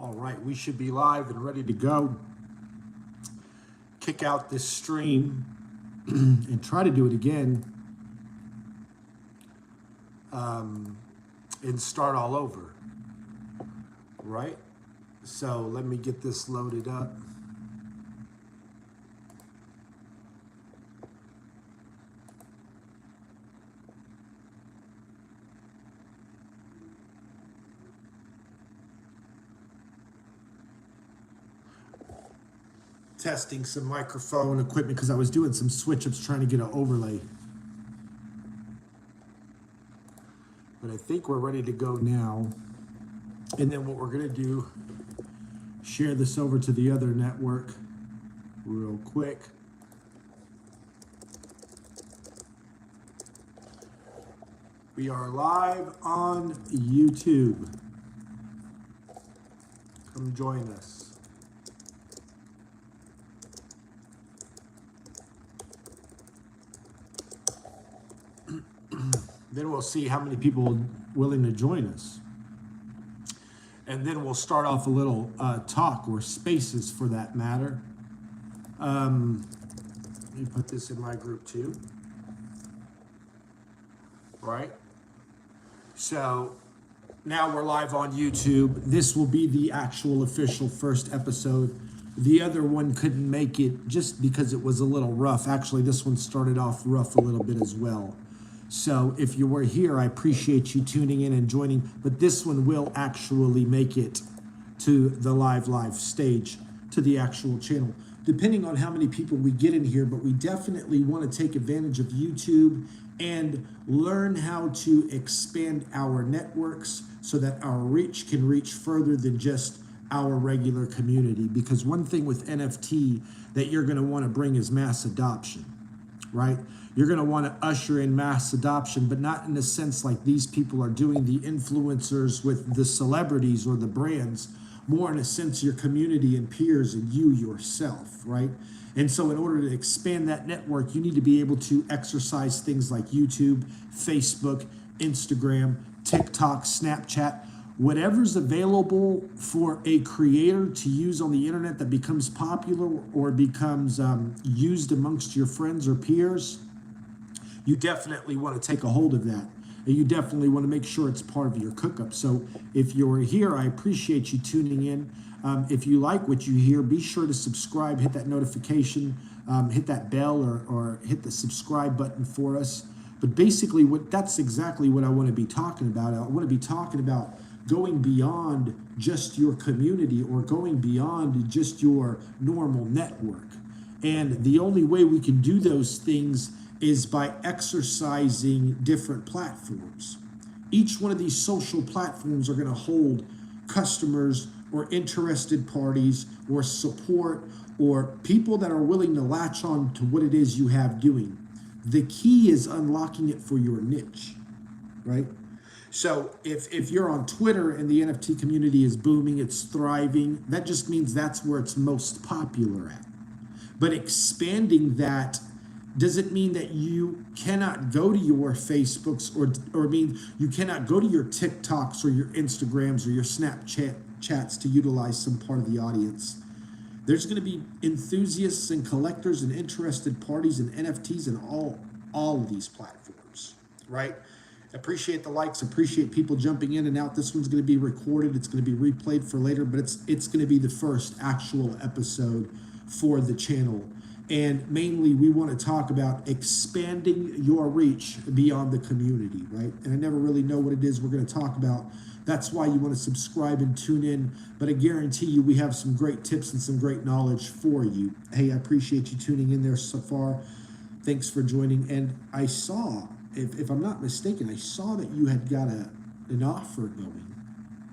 All right, we should be live and ready to go. Kick out this stream and try to do it again and start all over, right? So let me get this loaded up. Testing some microphone equipment because I was doing some switch-ups trying to get an overlay. But I think we're ready to go now. And then what we're gonna do, share this over to the other network real quick. We are live on YouTube. Come join us. Then we'll see how many people are willing to join us. And then we'll start off a little talk or spaces for that matter. Let me put this in my group too. Right? So now we're live on YouTube. This will be the actual official first episode. The other one couldn't make it just because it was a little rough. Actually, this one started off rough a little bit as well. So if you were here, I appreciate you tuning in and joining, but this one will actually make it to the live stage, to the actual channel, depending on how many people we get in here. But we definitely want to take advantage of YouTube and learn how to expand our networks so that our reach can reach further than just our regular community. Because one thing with NFT that you're going to want to bring is mass adoption, right? You're going to want to usher in mass adoption, but not in the sense like these people are doing, the influencers with the celebrities or the brands, more in a sense your community and peers and you yourself, right? And so in order to expand that network, you need to be able to exercise things like YouTube, Facebook, Instagram, TikTok, Snapchat, whatever's available for a creator to use on the internet that becomes popular or becomes used amongst your friends or peers. You definitely want to take a hold of that. And you definitely want to make sure it's part of your cook-up. So if you're here, I appreciate you tuning in. If you like what you hear, be sure to subscribe, hit that notification, hit that bell or hit the subscribe button for us. But basically, that's exactly what I want to be talking about. I want to be talking about going beyond just your community or going beyond just your normal network. And the only way we can do those things is by exercising different platforms. Each one of these social platforms are going to hold customers or interested parties or support or people that are willing to latch on to what it is you have doing. The key is unlocking it for your niche, right? So if you're on Twitter and the NFT community is booming, it's thriving, that just means that's where it's most popular at. But expanding that doesn't mean that you cannot go to your Facebooks or mean you cannot go to your TikToks or your Instagrams or your Snapchats to utilize some part of the audience. There's going to be enthusiasts and collectors and interested parties and NFTs in all of these platforms, right? Appreciate the likes, appreciate people jumping in and out. This one's going to be recorded. It's going to be replayed for later, but it's going to be the first actual episode for the channel. And mainly we want to talk about expanding your reach beyond the community, right? And I never really know what it is we're going to talk about. That's why you want to subscribe and tune in. But I guarantee you we have some great tips and some great knowledge for you. Hey, I appreciate you tuning in there so far. Thanks for joining. And I saw, if I'm not mistaken, I saw that you had got an offer going,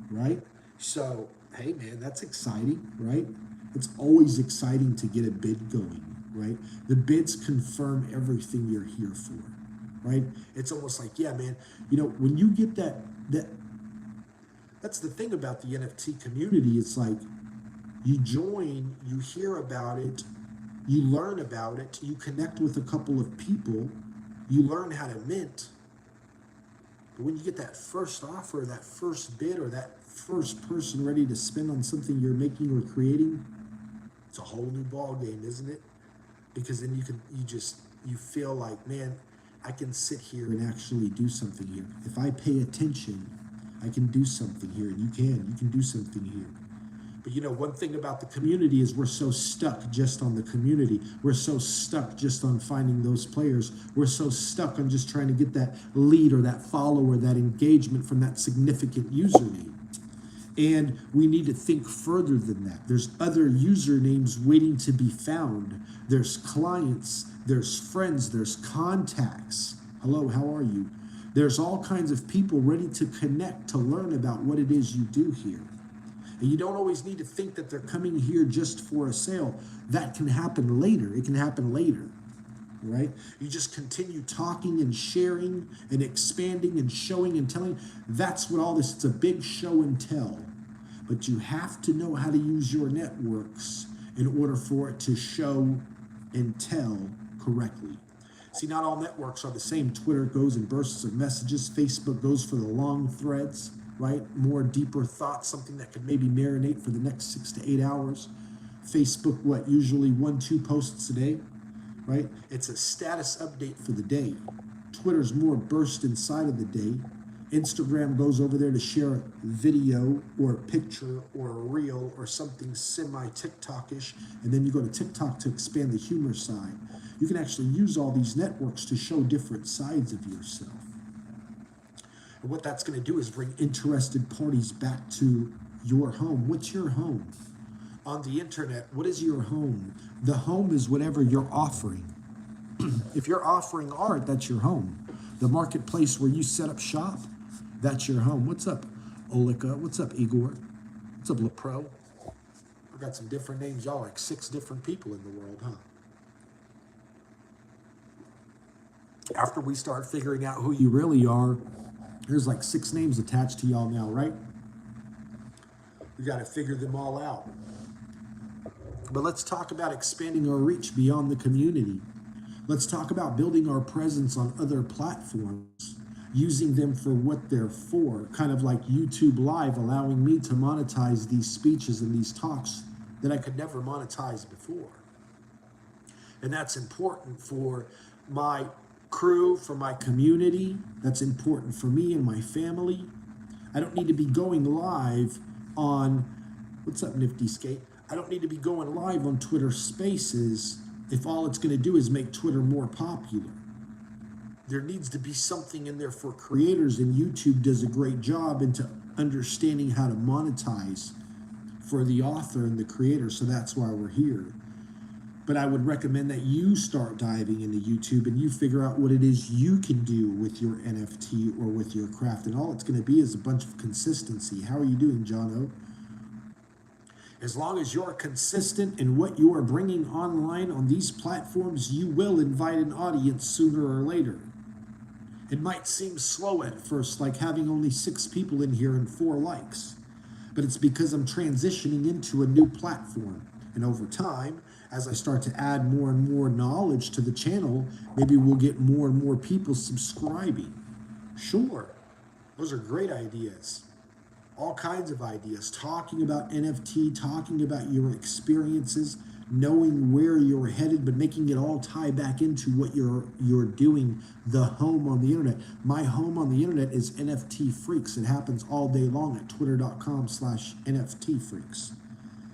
right? So, hey man, that's exciting, right? It's always exciting to get a bid going, right? The bids confirm everything you're here for, right? It's almost like, yeah, man, you know, when you get that's the thing about the NFT community. It's like you join, you hear about it, you learn about it, you connect with a couple of people, you learn how to mint, But when you get that first offer, that first bid, or that first person ready to spend on something you're making or creating, it's a whole new ball game, isn't it? Because then you feel like, man, I can sit here and actually do something here. If I pay attention, I can do something here. And you can do something here. But one thing about the community is we're so stuck just on the community. We're so stuck just on finding those players. We're so stuck on just trying to get that lead or that follower, that engagement from that significant username. And we need to think further than that. There's other usernames waiting to be found. There's clients, there's friends, there's contacts. Hello, how are you? There's all kinds of people ready to connect, to learn about what it is you do here. And you don't always need to think that they're coming here just for a sale. That can happen later. It can happen later, right? You just continue talking and sharing and expanding and showing and telling. That's what all this, it's a big show and tell. But you have to know how to use your networks in order for it to show and tell correctly. See, not all networks are the same. Twitter goes in bursts of messages. Facebook goes for the long threads, right? More deeper thoughts, something that could maybe marinate for the next 6 to 8 hours. Facebook, usually 1-2 posts a day, right? It's a status update for the day. Twitter's more burst inside of the day. Instagram goes over there to share a video or a picture or a reel or something semi-TikTok-ish, and then you go to TikTok to expand the humor side. You can actually use all these networks to show different sides of yourself. And what that's going to do is bring interested parties back to your home. What's your home? On the internet, what is your home? The home is whatever you're offering. If you're offering art, that's your home. The marketplace where you set up shop, that's your home. What's up, Olika? What's up, Igor? What's up, LaPro? I've got some different names. Y'all like 6 different people in the world, huh? After we start figuring out who you really are, there's like 6 names attached to y'all now, right? We got to figure them all out. But let's talk about expanding our reach beyond the community. Let's talk about building our presence on other platforms, using them for what they're for, kind of like YouTube Live, allowing me to monetize these speeches and these talks that I could never monetize before. And that's important for my crew, for my community. That's important for me and my family. I don't need to be going live on, what's up, Nifty Skate? I don't need to be going live on Twitter Spaces if all it's going to do is make Twitter more popular. There needs to be something in there for creators, and YouTube does a great job into understanding how to monetize for the author and the creator, so that's why we're here. But I would recommend that you start diving into YouTube and you figure out what it is you can do with your NFT or with your craft, and all it's going to be is a bunch of consistency. How are you doing, John O? As long as you're consistent in what you are bringing online on these platforms, you will invite an audience sooner or later. It might seem slow at first, like having only 6 people in here and 4 likes, but it's because I'm transitioning into a new platform. And over time, as I start to add more and more knowledge to the channel, maybe we'll get more and more people subscribing. Sure, those are great ideas. All kinds of ideas, talking about NFT, talking about your experiences, knowing where you're headed, but making it all tie back into what you're doing, the home on the internet. My home on the internet is NFT Freaks. It happens all day long at twitter.com/NFT Freaks.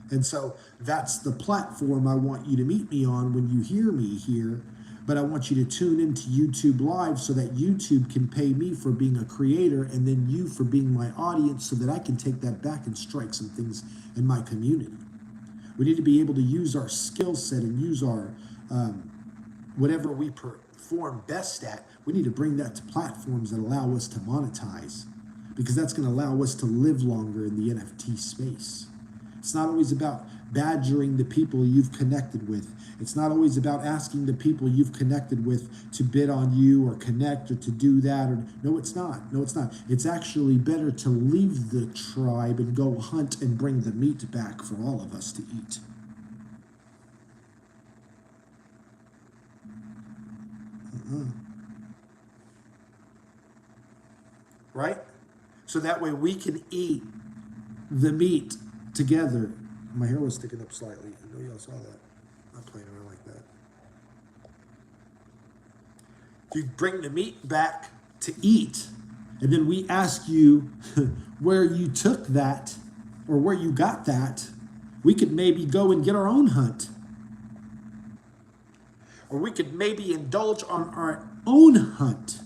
And so that's the platform I want you to meet me on when you hear me here. But I want you to tune into YouTube Live so that YouTube can pay me for being a creator and then you for being my audience, so that I can take that back and strike some things in my community. We need to be able to use our skill set and use our whatever we perform best at. We need to bring that to platforms that allow us to monetize, because that's going to allow us to live longer in the NFT space. It's not always about badgering the people you've connected with. It's not always about asking the people you've connected with to bid on you or connect or to do that. No, it's not. No, it's not. It's actually better to leave the tribe and go hunt and bring the meat back for all of us to eat. right? So that way we can eat the meat together. My hair was sticking up slightly. I know y'all saw that. I'm not playing around like that. You bring the meat back to eat, and then we ask you where you took that or where you got that. We could maybe go and get our own hunt. Or we could maybe indulge on our own hunt.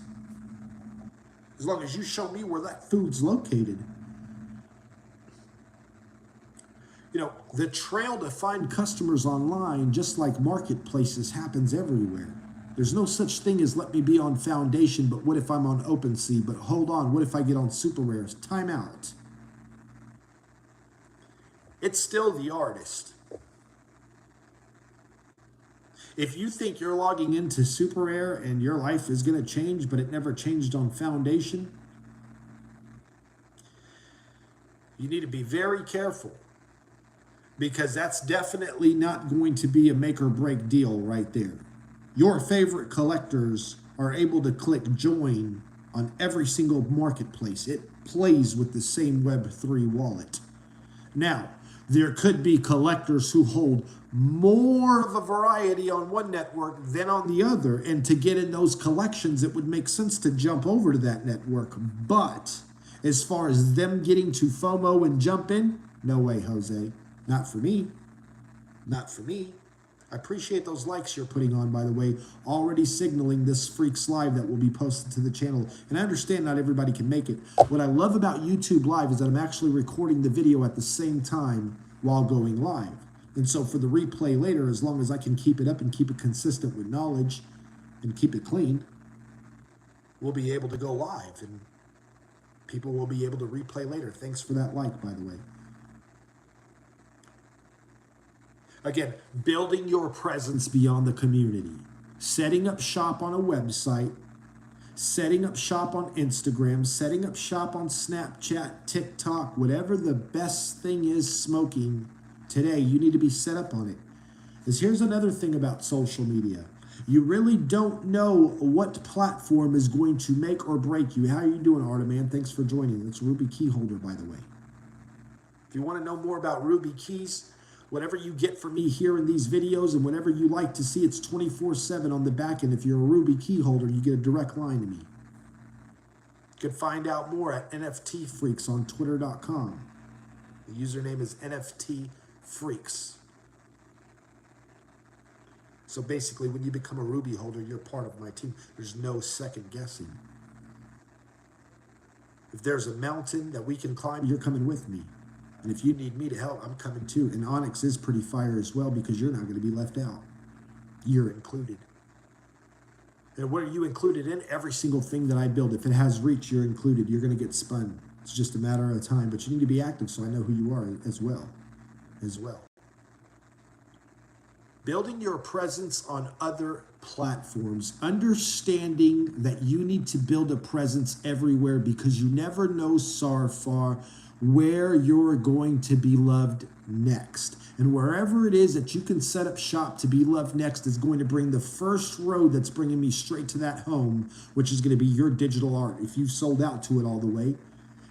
As long as you show me where that food's located. You know, the trail to find customers online, just like marketplaces, happens everywhere. There's no such thing as let me be on Foundation, but what if I'm on OpenSea? But hold on, what if I get on Super Rares? Time out. It's still the artist. If you think you're logging into Super Rare and your life is going to change, but it never changed on Foundation, you need to be very careful, because that's definitely not going to be a make or break deal right there. Your favorite collectors are able to click join on every single marketplace. It plays with the same Web3 wallet. Now, there could be collectors who hold more of a variety on one network than on the other, and to get in those collections, it would make sense to jump over to that network. But as far as them getting to FOMO and jump in, no way, Jose. Not for me. Not for me. I appreciate those likes you're putting on, by the way, already signaling this Freaks Live that will be posted to the channel. And I understand not everybody can make it. What I love about YouTube Live is that I'm actually recording the video at the same time while going live. And so for the replay later, as long as I can keep it up and keep it consistent with knowledge and keep it clean, we'll be able to go live and people will be able to replay later. Thanks for that like, by the way. Again, building your presence beyond the community, setting up shop on a website, setting up shop on Instagram, setting up shop on Snapchat, TikTok, whatever the best thing is smoking today, you need to be set up on it. Because here's another thing about social media. You really don't know what platform is going to make or break you. How are you doing, Artaman? Thanks for joining. That's Ruby Key Holder, by the way. If you want to know more about Ruby Keys, whatever you get from me here in these videos and whatever you like to see, it's 24/7 on the back end. If you're a Ruby Key Holder, you get a direct line to me. You can find out more at NFT Freaks on Twitter.com. The username is NFT Freaks. So basically, when you become a Ruby holder, you're part of my team. There's no second guessing. If there's a mountain that we can climb, you're coming with me. And if you need me to help, I'm coming too. And Onyx is pretty fire as well, because you're not going to be left out. You're included. And what are you included in? Every single thing that I build. If it has reach, you're included. You're going to get spun. It's just a matter of time. But you need to be active so I know who you are as well. Building your presence on other platforms. Understanding that you need to build a presence everywhere, because you never know, Sarfar, where you're going to be loved next. And wherever it is that you can set up shop to be loved next is going to bring the first road that's bringing me straight to that home, which is going to be your digital art, if you've sold out to it all the way.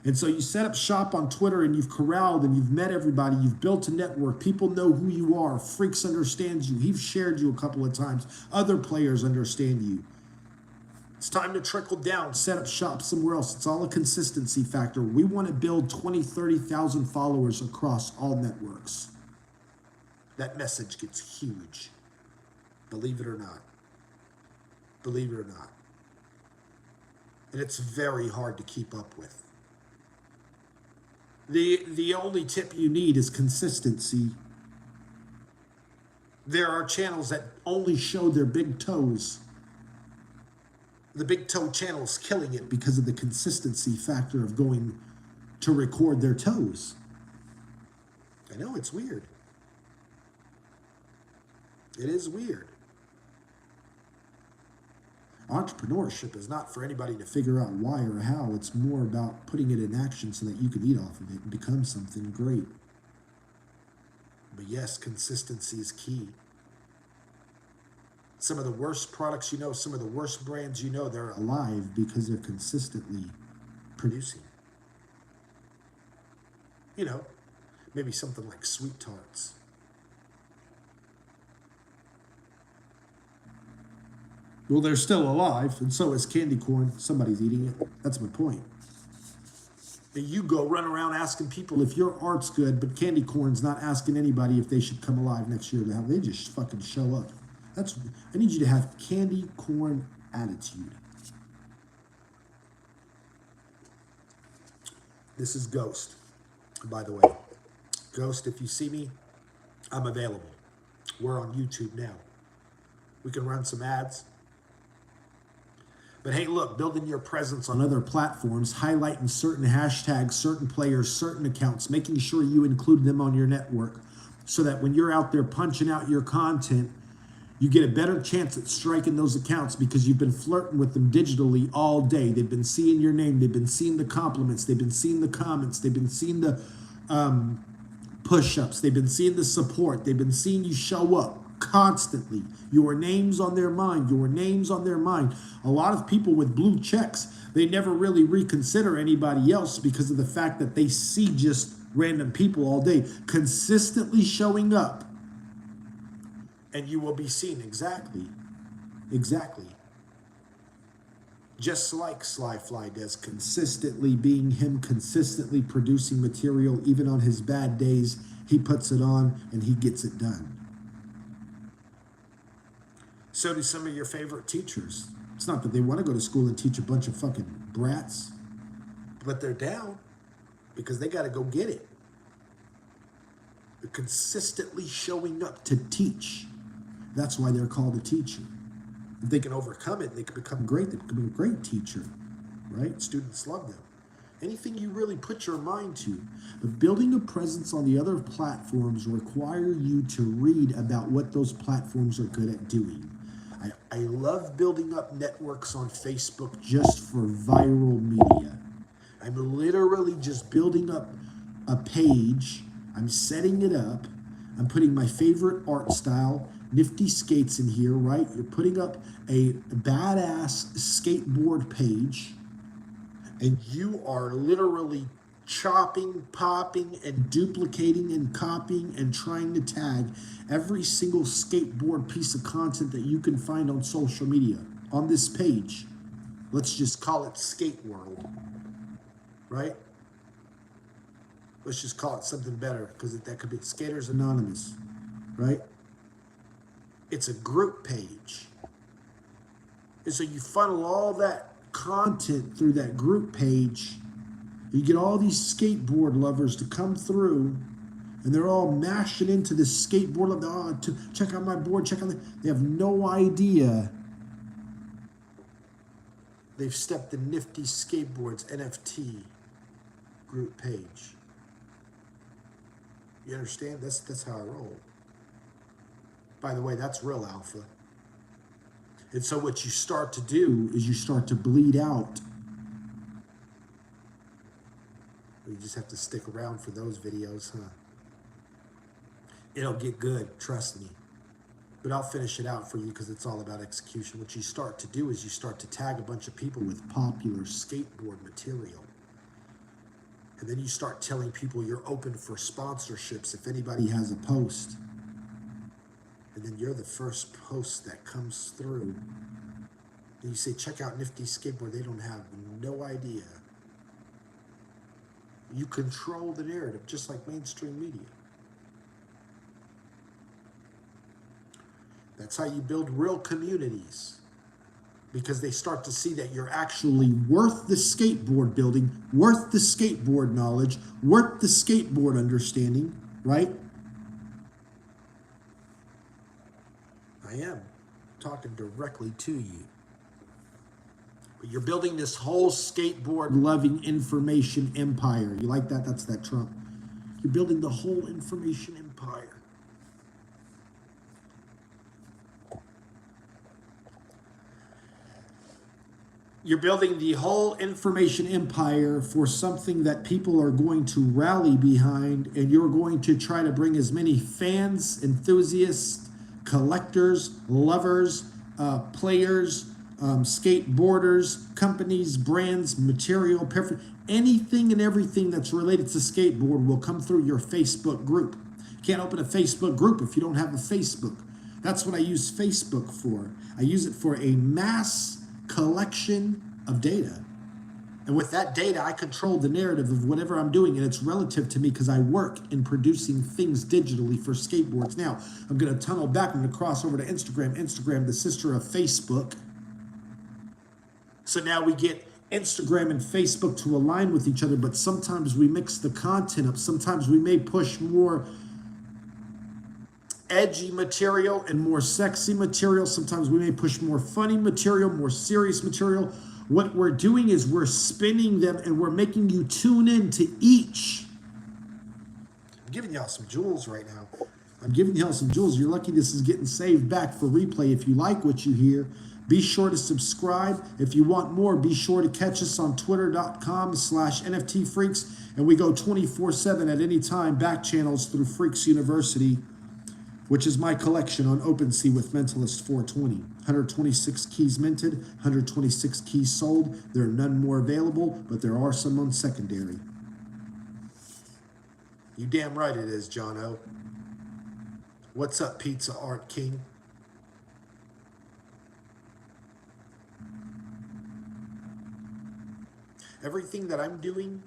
And so you set up shop on Twitter and you've corralled and you've met everybody. You've built a network. People know who you are. Freaks understands you. He's shared you a couple of times. Other players understand you. It's time to trickle down, set up shop somewhere else. It's all a consistency factor. We want to build 20, 30,000 followers across all networks. That message gets huge. Believe it or not. Believe it or not. And it's very hard to keep up with. The only tip you need is consistency. There are channels that only show their big toes. The big toe channel is killing it because of the consistency factor of going to record their toes. I know, it's weird. It is weird. Entrepreneurship is not for anybody to figure out why or how. It's more about putting it in action so that you can eat off of it and become something great. But yes, consistency is key. Some of the worst products you know, some of the worst brands you know, they're alive because they're consistently producing. You know, maybe something like sweet tarts. Well, they're still alive, and so is candy corn. Somebody's eating it. That's my point. And you go run around asking people if your art's good, but candy corn's not asking anybody if they should come alive next year to have. They just fucking show up. I need you to have candy corn attitude. This is Ghost, by the way. Ghost, if you see me, I'm available. We're on YouTube now. We can run some ads. But hey, look, building your presence on other platforms, highlighting certain hashtags, certain players, certain accounts, making sure you include them on your network so that when you're out there punching out your content, you get a better chance at striking those accounts because you've been flirting with them digitally all day. They've been seeing your name. They've been seeing the compliments. They've been seeing the comments. They've been seeing the push-ups. They've been seeing the support. They've been seeing you show up constantly. Your name's on their mind. Your name's on their mind. A lot of people with blue checks, they never really reconsider anybody else because of the fact that they see just random people all day consistently showing up. And you will be seen exactly. Just like Slyfly does, consistently being him, consistently producing material, even on his bad days, he puts it on and he gets it done. So do some of your favorite teachers. It's not that they want to go to school and teach a bunch of fucking brats, but they're down because they got to go get it. They're consistently showing up to teach. That's why they're called a teacher. If they can overcome it, they can become great. They can become a great teacher, right? Students love them. Anything you really put your mind to. But building a presence on the other platforms require you to read about what those platforms are good at doing. I love building up networks on Facebook just for viral media. I'm literally just building up a page. I'm setting it up. I'm putting my favorite art style, Nifty Skates, in here, right? You're putting up a badass skateboard page, and you are literally chopping, popping, and duplicating and copying and trying to tag every single skateboard piece of content that you can find on social media on this page. Let's just call it Skate World, right? Let's just call it something better because that could be Skaters Anonymous, right? It's a group page. And so you funnel all that content through that group page. You get all these skateboard lovers to come through, and they're all mashing into this skateboard. Check out my board, check out They have no idea they've stepped the Nifty Skateboards NFT group page. You understand? That's how I roll. By the way, that's real alpha. And so what you start to do is you start to bleed out. You just have to stick around for those videos, huh? It'll get good, trust me. But I'll finish it out for you because it's all about execution. What you start to do is you start to tag a bunch of people with popular skateboard material. And then you start telling people you're open for sponsorships if anybody has a post. And then you're the first post that comes through. And you say, check out Nifty Skateboard. They don't have no idea. You control the narrative just like mainstream media. That's how you build real communities. Because they start to see that you're actually worth the skateboard building, worth the skateboard knowledge, worth the skateboard understanding, right? I am talking directly to you. But you're building this whole skateboard-loving information empire. You like that? That's that Trump. You're building the whole information empire. You're building the whole information empire for something that people are going to rally behind, and you're going to try to bring as many fans, enthusiasts, collectors, lovers, players, skateboarders, companies, brands, material, anything and everything that's related to skateboard will come through your Facebook group. You can't open a Facebook group if you don't have a Facebook. That's what I use Facebook for. I use it for a mass collection of data. And with that data, I control the narrative of whatever I'm doing, and it's relative to me because I work in producing things digitally for skateboards. Now, I'm going to tunnel back and cross over to Instagram. Instagram, the sister of Facebook. So now we get Instagram and Facebook to align with each other, but sometimes we mix the content up. Sometimes we may push more edgy material and more sexy material. Sometimes we may push more funny material, more serious material. What we're doing is we're spinning them and we're making you tune in to each. I'm giving y'all some jewels right now. I'm giving y'all some jewels. You're lucky this is getting saved back for replay. If you like what you hear, be sure to subscribe. If you want more, be sure to catch us on twitter.com/NFT Freaks. And we go 24/7 at any time, back channels through Freaks University, which is my collection on OpenSea with Mentalist 420. 126 keys minted, 126 keys sold. There are none more available, but there are some on secondary. You damn right it is, John O. What's up, Pizza Art King? Everything that I'm doing,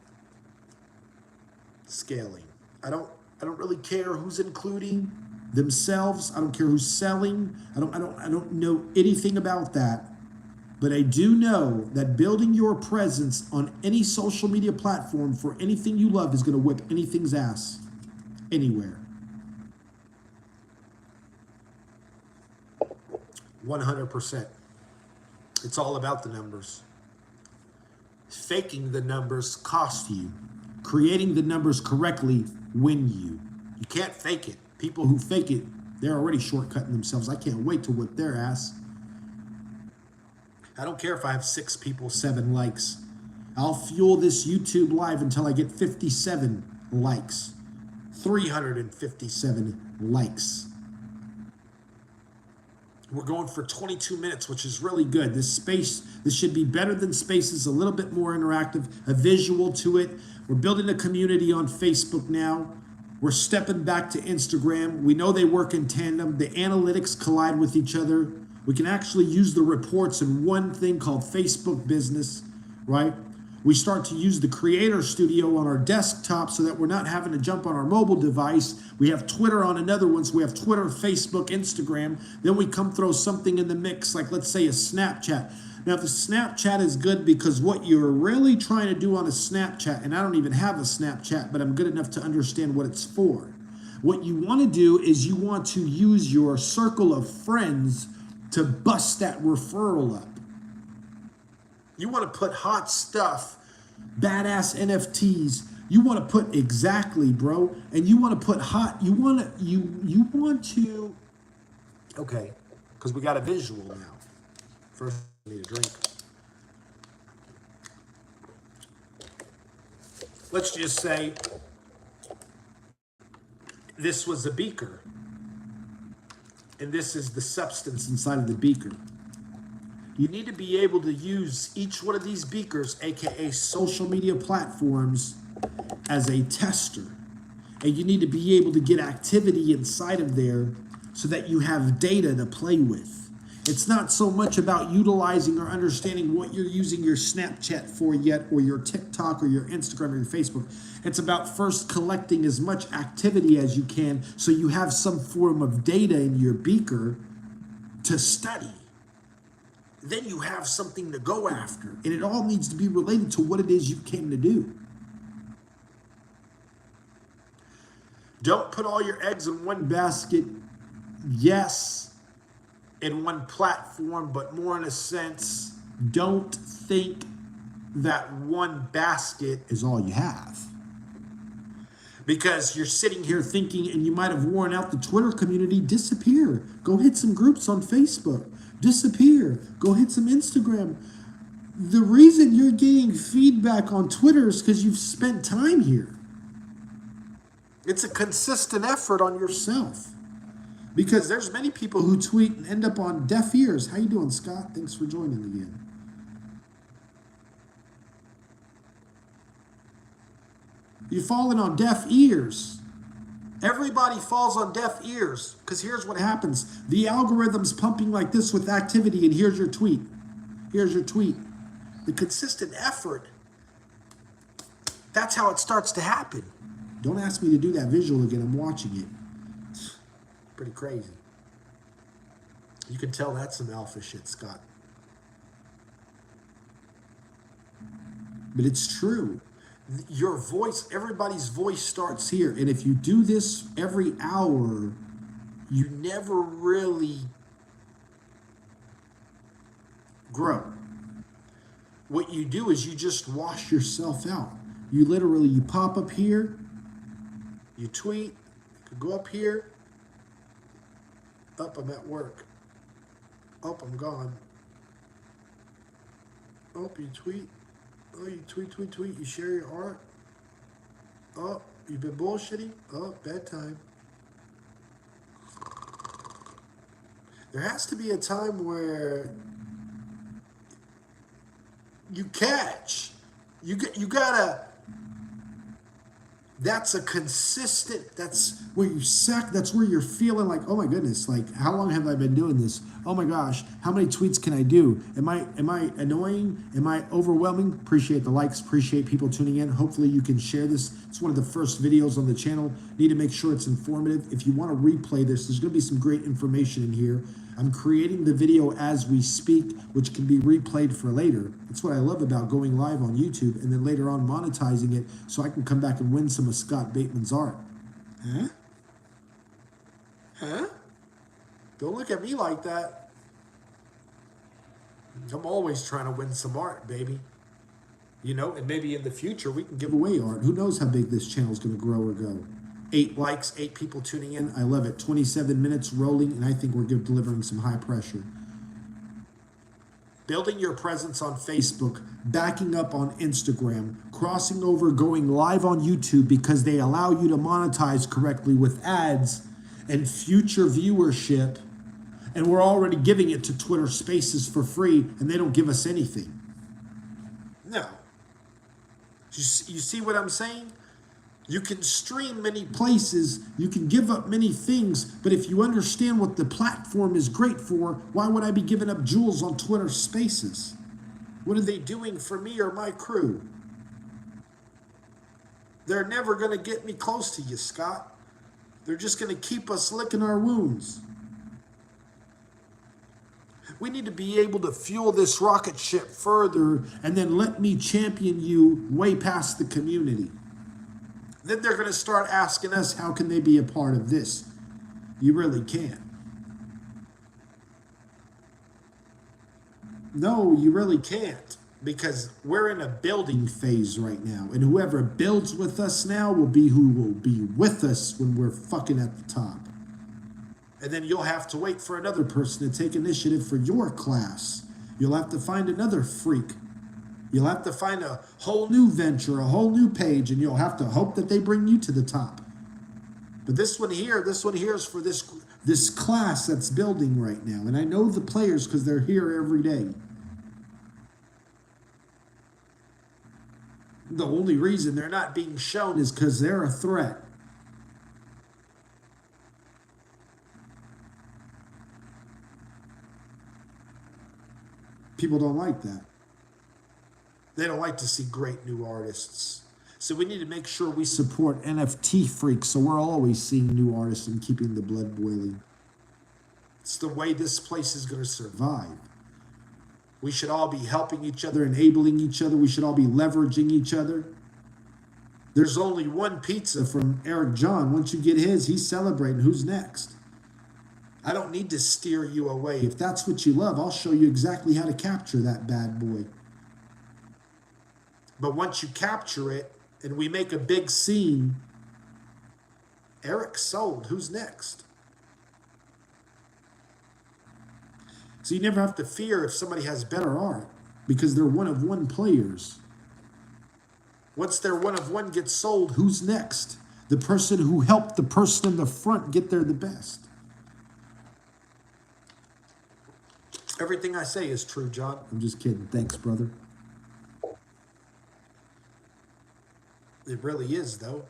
scaling. I don't really care who's including themselves. I don't care who's selling. I don't know anything about that. But I do know that building your presence on any social media platform for anything you love is going to whip anything's ass anywhere. 100%. It's all about the numbers. Faking the numbers cost you. Creating the numbers correctly win you. You can't fake it. People who fake it, they're already shortcutting themselves. I can't wait to whip their ass. I don't care if I have 6 people, 7 likes. I'll fuel this YouTube live until I get 57 likes. 357 likes. We're going for 22 minutes, which is really good. This should be better than Spaces, a little bit more interactive, a visual to it. We're building a community on Facebook now. We're stepping back to Instagram. We know they work in tandem. The analytics collide with each other. We can actually use the reports in one thing called Facebook Business, right? We start to use the Creator Studio on our desktop so that we're not having to jump on our mobile device. We have Twitter on another one, so we have Twitter, Facebook, Instagram. Then we come throw something in the mix, like let's say a Snapchat. Now, the Snapchat is good because what you're really trying to do on a Snapchat, and I don't even have a Snapchat, but I'm good enough to understand what it's for. What you want to do is you want to use your circle of friends to bust that referral up. You want to put hot stuff, badass NFTs. You want to put exactly, bro. And you want to put hot, you want to, okay, because we got a visual now. First, I need a drink. Let's just say this was a beaker. And this is the substance inside of the beaker. You need to be able to use each one of these beakers, aka social media platforms, as a tester. And you need to be able to get activity inside of there so that you have data to play with. It's not so much about utilizing or understanding what you're using your Snapchat for yet, or your TikTok or your Instagram or your Facebook. It's about first collecting as much activity as you can so you have some form of data in your beaker to study. Then you have something to go after. And it all needs to be related to what it is you came to do. Don't put all your eggs in one basket. Yes, in one platform, but more in a sense, don't think that one basket is all you have. Because you're sitting here thinking, and you might have worn out the Twitter community, disappear. Go hit some groups on Facebook. Disappear. Go hit some Instagram. The reason you're getting feedback on Twitter is because you've spent time here. It's a consistent effort on yourself. Because there's many people who tweet and end up on deaf ears. How you doing, Scott? Thanks for joining again. You've fallen on deaf ears. Everybody falls on deaf ears because here's what happens. The algorithm's pumping like this with activity, and here's your tweet. Here's your tweet. The consistent effort, that's how it starts to happen. Don't ask me to do that visual again. I'm watching it. It's pretty crazy. You can tell that's some alpha shit, Scott. But it's true. Your voice, everybody's voice starts here. And if you do this every hour, you never really grow. What you do is you just wash yourself out. You literally, you pop up here, you tweet, you could go up here, up, I'm at work. Up, I'm gone. Up, you tweet. Oh, you tweet, you share your art. Oh, you've been bullshitting. Oh, bedtime. There has to be a time where you catch. You gotta, that's a consistent, that's where you suck, that's where you're feeling like, oh my goodness, like how long have I been doing this? Oh my gosh, how many tweets can I do? Am I annoying? Am I overwhelming? Appreciate the likes, appreciate people tuning in. Hopefully you can share this. It's one of the first videos on the channel. Need to make sure it's informative. If you want to replay this, there's gonna be some great information in here. I'm creating the video as we speak, which can be replayed for later. That's what I love about going live on YouTube and then later on monetizing it so I can come back and win some of Scott Bateman's art. Huh? Huh? Don't look at me like that. I'm always trying to win some art, baby. You know, and maybe in the future we can give away art. Who knows how big this channel is going to grow or go. 8 likes, 8 people tuning in. I love it. 27 minutes rolling, and I think we're delivering some high pressure. Building your presence on Facebook, backing up on Instagram, crossing over, going live on YouTube because they allow you to monetize correctly with ads and future viewership. And we're already giving it to Twitter Spaces for free, and they don't give us anything. No. You see what I'm saying? You can stream many places, you can give up many things, but if you understand what the platform is great for, why would I be giving up jewels on Twitter Spaces? What are they doing for me or my crew? They're never going to get me close to you, Scott. They're just going to keep us licking our wounds. We need to be able to fuel this rocket ship further and then let me champion you way past the community. Then they're going to start asking us, how can they be a part of this? You really can't. No, you really can't, because we're in a building phase right now. And whoever builds with us now will be who will be with us when we're fucking at the top. And then you'll have to wait for another person to take initiative for your class. You'll have to find another freak. You'll have to find a whole new venture, a whole new page, and you'll have to hope that they bring you to the top. But this one here is for this class that's building right now. And I know the players because they're here every day. The only reason they're not being shown is because they're a threat. People don't like that. They don't like to see great new artists. So we need to make sure we support NFT freaks so we're always seeing new artists and keeping the blood boiling. It's the way this place is going to survive. We should all be helping each other, enabling each other. We should all be leveraging each other. There's only one pizza from Eric John. Once you get his, he's celebrating. Who's next? I don't need to steer you away. If that's what you love, I'll show you exactly how to capture that bad boy. But once you capture it and we make a big scene, Eric sold. Who's next? So you never have to fear if somebody has better art because they're one-of-one players. Once their one-of-one gets sold, who's next? The person who helped the person in the front get there the best. Everything I say is true, John. I'm just kidding. Thanks, brother. It really is, though.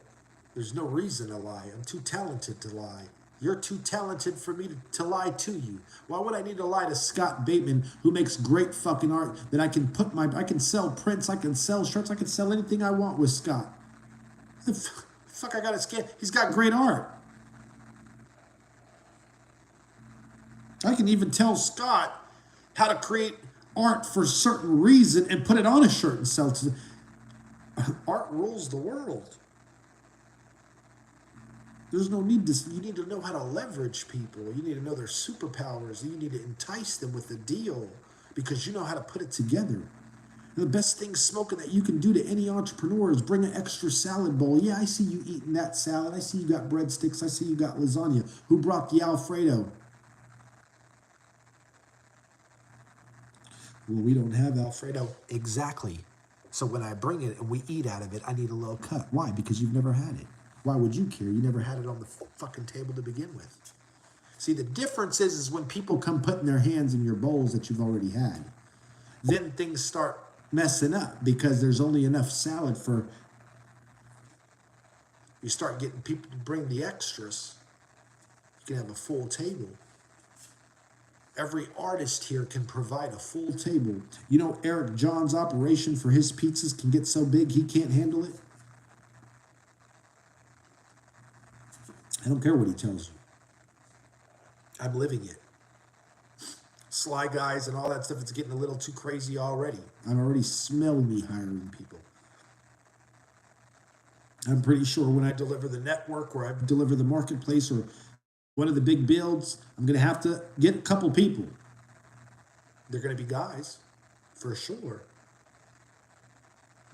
There's no reason to lie. I'm too talented to lie. You're too talented for me to lie to you. Why would I need to lie to Scott Bateman, who makes great fucking art that I can I can sell prints, I can sell shirts, I can sell anything I want with Scott. The fuck I gotta scam? He's got great art. I can even tell Scott how to create art for a certain reason and put it on a shirt and sell it to. Art rules the world. There's no need to, you need to know how to leverage people. You need to know their superpowers. You need to entice them with a deal because you know how to put it together. And the best thing smoking that you can do to any entrepreneur is bring an extra salad bowl. Yeah, I see you eating that salad. I see you got breadsticks. I see you got lasagna. Who brought the Alfredo? Well, we don't have Alfredo. Exactly. So when I bring it and we eat out of it, I need a little cut. Why? Because you've never had it. Why would you care? You never had it on the fucking table to begin with. See, the difference is when people come putting their hands in your bowls that you've already had, then things start messing up because there's only enough salad for, you start getting people to bring the extras. You can have a full table. Every artist here can provide a full table. You know, Eric John's operation for his pizzas can get so big he can't handle it. I don't care what he tells you. I'm living it. Slyguise and all that stuff, it's getting a little too crazy already. I'm already smelling me hiring people. I'm pretty sure when I deliver the network or I deliver the marketplace or one of the big builds, I'm going to have to get a couple people. They're going to be guys, for sure.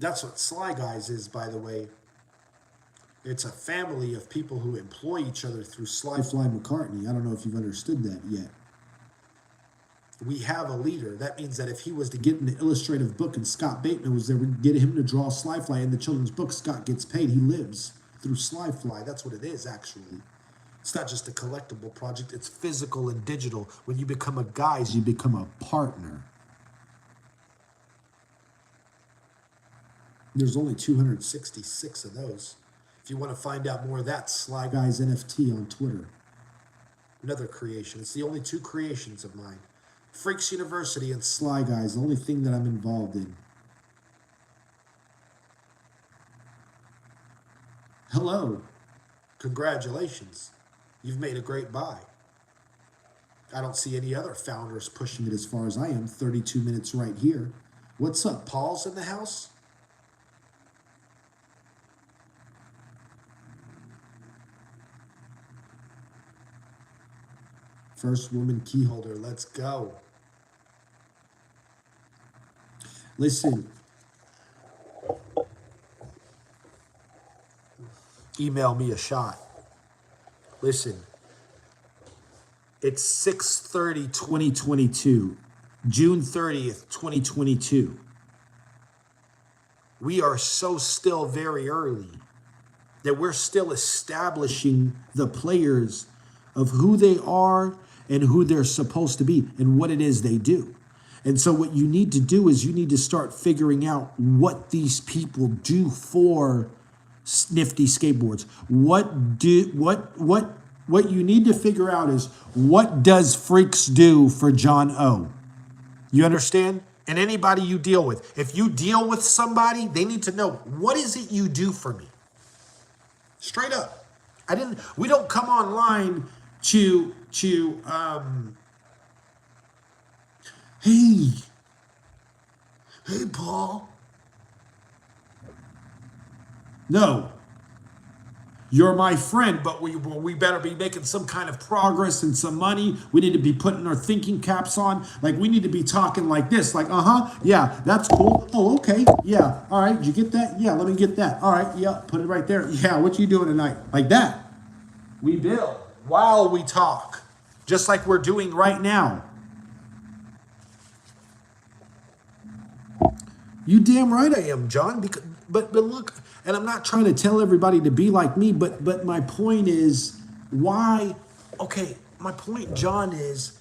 That's what Slyguise is, by the way. It's a family of people who employ each other through Sly Fly McCartney. I don't know if you've understood that yet. We have a leader. That means that if he was to get in the illustrative book and Scott Bateman was there, we'd get him to draw Slyfly in the children's book. Scott gets paid. He lives through Slyfly. That's what it is, actually. It's not just a collectible project. It's physical and digital. When you become a guise, you become a partner. There's only 266 of those. If you want to find out more of that, Slyguise NFT on Twitter. Another creation. It's the only two creations of mine. Freaks University and Slyguise, the only thing that I'm involved in. Hello. Congratulations. You've made a great buy. I don't see any other founders pushing it as far as I am. 32 minutes right here. What's up? Paul's in the house? First woman key holder. Let's go. Listen. Email me a shot. Listen. It's 6/30/2022. June 30th, 2022. We are so still very early that we're still establishing the players of who they are and who they're supposed to be and what it is they do. And so what you need to do is you need to start figuring out what these people do for Nifty Skateboards. What you need to figure out is what does Freaks do for John O? You understand? And anybody you deal with. If you deal with somebody, they need to know, what is it you do for me? Straight up. We don't come online to hey Paul. No. You're my friend, but we better be making some kind of progress and some money. We need to be putting our thinking caps on. Like, we need to be talking like this. Like, yeah, that's cool. Oh, okay. Yeah. All right. Did you get that? Yeah, let me get that. All right. Yeah, put it right there. Yeah, what you doing tonight? Like that. We build while we talk, just like we're doing right now. You damn right I am, John. But look, and I'm not trying to tell everybody to be like me, but my point is why. Okay, my point, John, is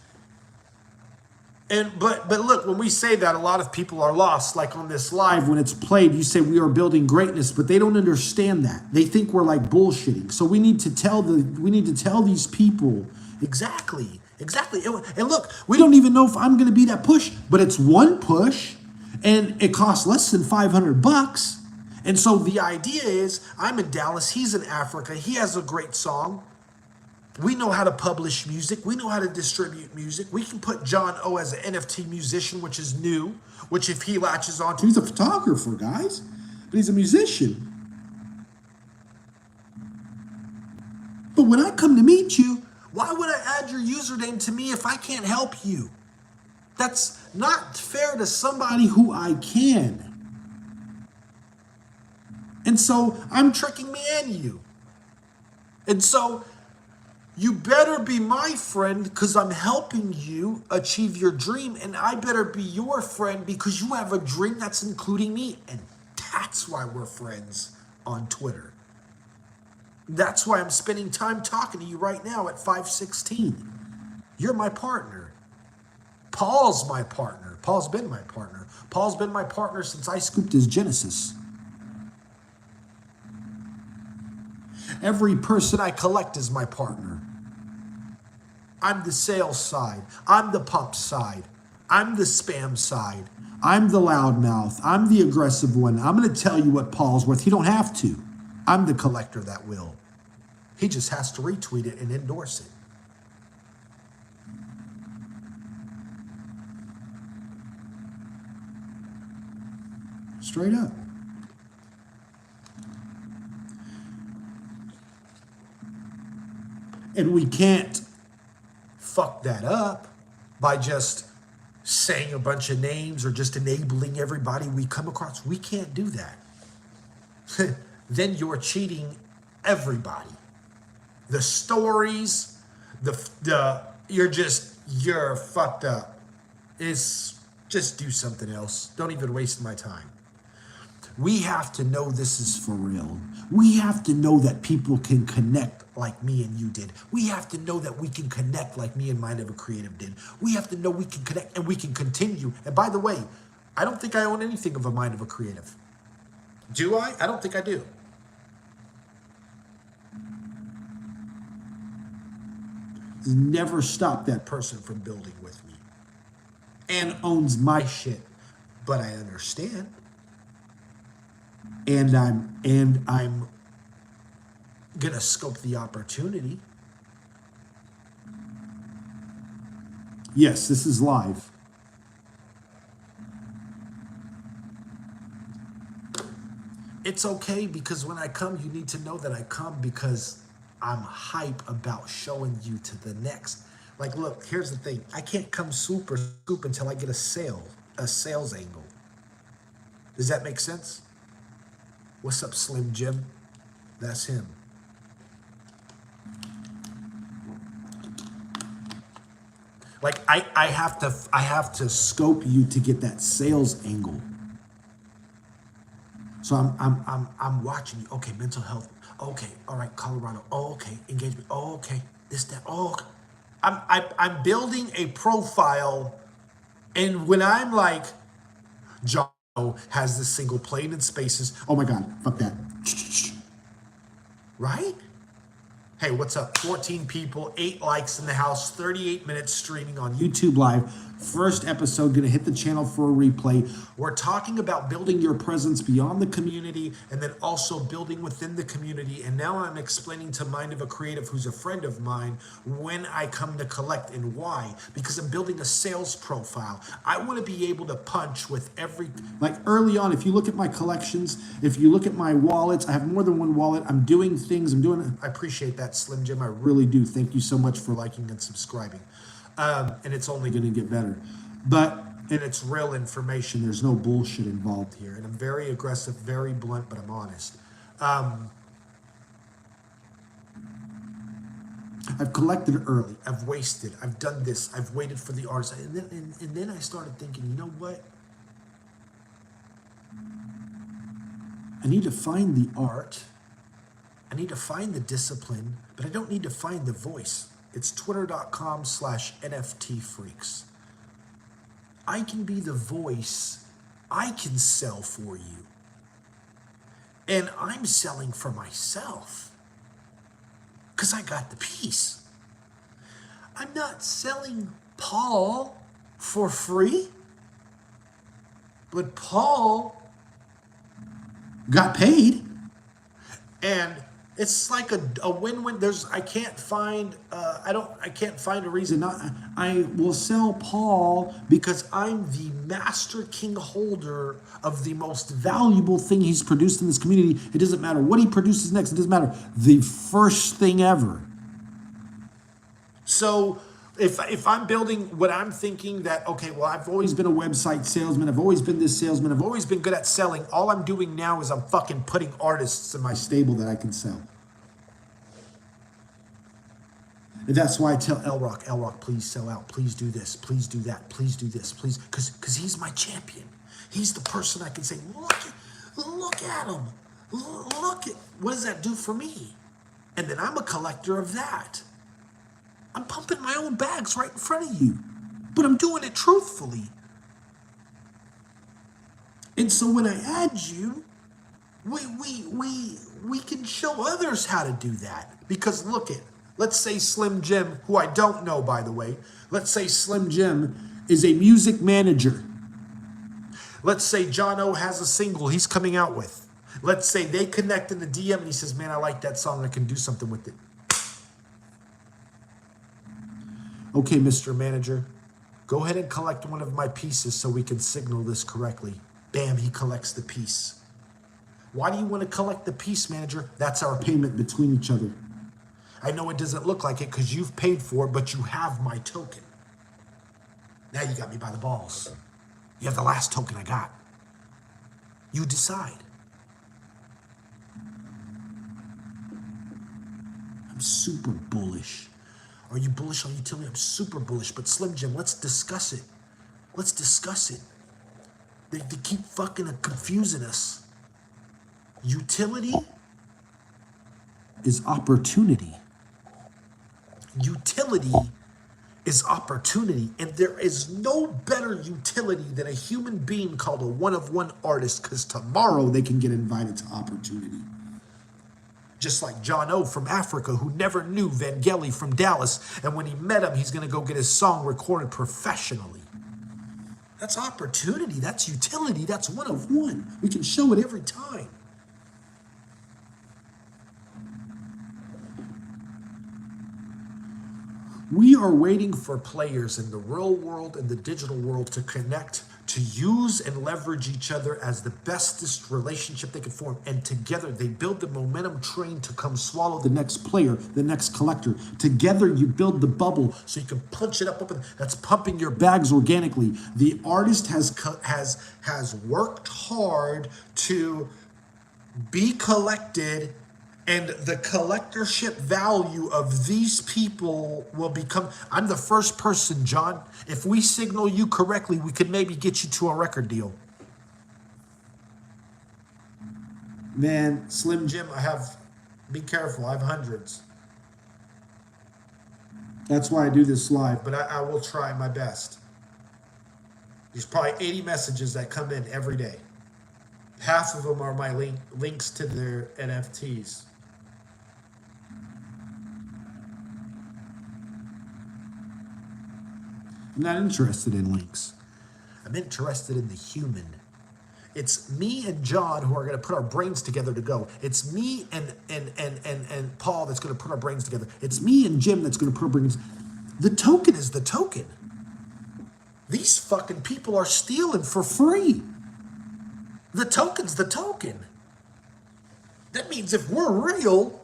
But look, when we say that, a lot of people are lost. Like on this live, when it's played, you say we are building greatness, but they don't understand that. They think we're like bullshitting. So we need to tell these people exactly. And look, we don't even know if I'm going to be that push, but it's one push, and it costs less than $500. And so the idea is, I'm in Dallas, he's in Africa, he has a great song. We know how to publish music. We know how to distribute music. We can put John O as an NFT musician, which is new, which if he latches onto, he's a photographer, guys, but he's a musician. But when I come to meet you, why would I add your username to me if I can't help you? That's not fair to somebody who I can. And so I'm tricking me and you. And so you better be my friend because I'm helping you achieve your dream, and I better be your friend because you have a dream that's including me. And that's why we're friends on Twitter. That's why I'm spending time talking to you right now at 5:16. You're my partner. Paul's my partner. Paul's been my partner. Paul's been my partner since I scooped his Genesis. Every person I collect is my partner. I'm the sales side. I'm the pump side. I'm the spam side. I'm the loudmouth. I'm the aggressive one. I'm going to tell you what Paul's worth. He don't have to. I'm the collector that will. He just has to retweet it and endorse it. Straight up. And we can't fuck that up by just saying a bunch of names or just enabling everybody we come across. We can't do that. Then you're cheating everybody. The stories, you're fucked up. Just do something else. Don't even waste my time. We have to know this is for real. We have to know that people can connect like me and you did. We have to know that we can connect like me and Mind of a Creative did. We have to know we can connect and we can continue. And by the way, I don't think I own anything of a Mind of a Creative. Do I? I don't think I do. Never stopped that person from building with me. And owns my shit. But I understand. And I'm gonna scope the opportunity. Yes, this is live. It's okay because when I come, you need to know that I come because I'm hype about showing you to the next. Like, look, here's the thing. I can't come super scoop until I get a sales angle. Does that make sense? What's up, Slim Jim? That's him. Like I have to scope you to get that sales angle. So I'm watching you. Okay, mental health. Okay, all right, Colorado. Oh, okay, engagement. Oh, okay, this, that. Oh, okay. I'm building a profile, and when I'm like, John has this single plane in spaces. Oh my God, fuck that. Right? Hey, what's up? 14 people, 8 likes in the house, 38 minutes streaming on YouTube Live. First episode, gonna hit the channel for a replay. We're talking about building your presence beyond the community and then also building within the community. And now I'm explaining to Mind of a Creative, who's a friend of mine, when I come to collect and why. Because I'm building a sales profile. I wanna be able to punch with every, like early on, if you look at my collections, if you look at my wallets, I have more than one wallet. I'm doing things, I appreciate that, Slim Jim, I really do. Thank you so much for liking and subscribing. And it's only going to get better. And it's real information. There's no bullshit involved here. And I'm very aggressive, very blunt, but I'm honest. I've collected early. I've wasted. I've done this. I've waited for the artist. And then I started thinking, you know what? I need to find the art. I need to find the discipline, but I don't need to find the voice. It's twitter.com/NFT freaks. I can be the voice. I can sell for you. And I'm selling for myself because I got the piece. I'm not selling Paul for free, but Paul got paid. And it's like a win-win. I can't find a reason not. I will sell Paul because I'm the master king holder of the most valuable thing he's produced in this community. It doesn't matter what he produces next. It doesn't matter. The first thing ever. So if I'm building what I'm thinking that, okay, well, I've always been a website salesman. I've always been this salesman. I've always been good at selling. All I'm doing now is I'm fucking putting artists in my stable that I can sell. And that's why I tell L Rock, please sell out. Please do this. Please do that. Please do this. Please, because he's my champion. He's the person I can say, look at him. Look at, what does that do for me? And then I'm a collector of that. I'm pumping my own bags right in front of you, but I'm doing it truthfully. And so when I add you, we can show others how to do that. Because look at, let's say Slim Jim, who I don't know, by the way. Let's say Slim Jim is a music manager. Let's say John O has a single he's coming out with. Let's say they connect in the DM and he says, man, I like that song. I can do something with it. Okay, Mr. Manager, go ahead and collect one of my pieces so we can signal this correctly. Bam, he collects the piece. Why do you want to collect the piece, manager? That's our payment between each other. I know it doesn't look like it because you've paid for it, but you have my token. Now you got me by the balls. You have the last token I got. You decide. I'm super bullish. Are you bullish on utility? I'm super bullish, but Slim Jim, let's discuss it. Let's discuss it. They keep fucking confusing us. Utility is opportunity. Utility is opportunity, and there is no better utility than a human being called a one-of-one artist, because tomorrow they can get invited to opportunity. Just like John O from Africa, who never knew Vangeli from Dallas, and when he met him, he's going to go get his song recorded professionally. That's opportunity. That's utility. That's one-of-one. We can show it every time. We are waiting for players in the real world and the digital world to connect, to use and leverage each other as the bestest relationship they can form. And together they build the momentum train to come swallow the next player, the next collector. Together you build the bubble so you can punch it up. That's pumping your bags organically. The artist has worked hard to be collected, and the collectorship value of these people will become, I'm the first person, John. If we signal you correctly, we could maybe get you to a record deal. Man, Slim Jim, be careful, I have hundreds. That's why I do this live, but I will try my best. There's probably 80 messages that come in every day. Half of them are my links to their NFTs. I'm not interested in links. I'm interested in the human. It's me and John who are going to put our brains together to go. It's me and Paul that's going to put our brains together. It's me and Jim that's going to put our brains. The token is the token. These fucking people are stealing for free. The token's the token. That means if we're real,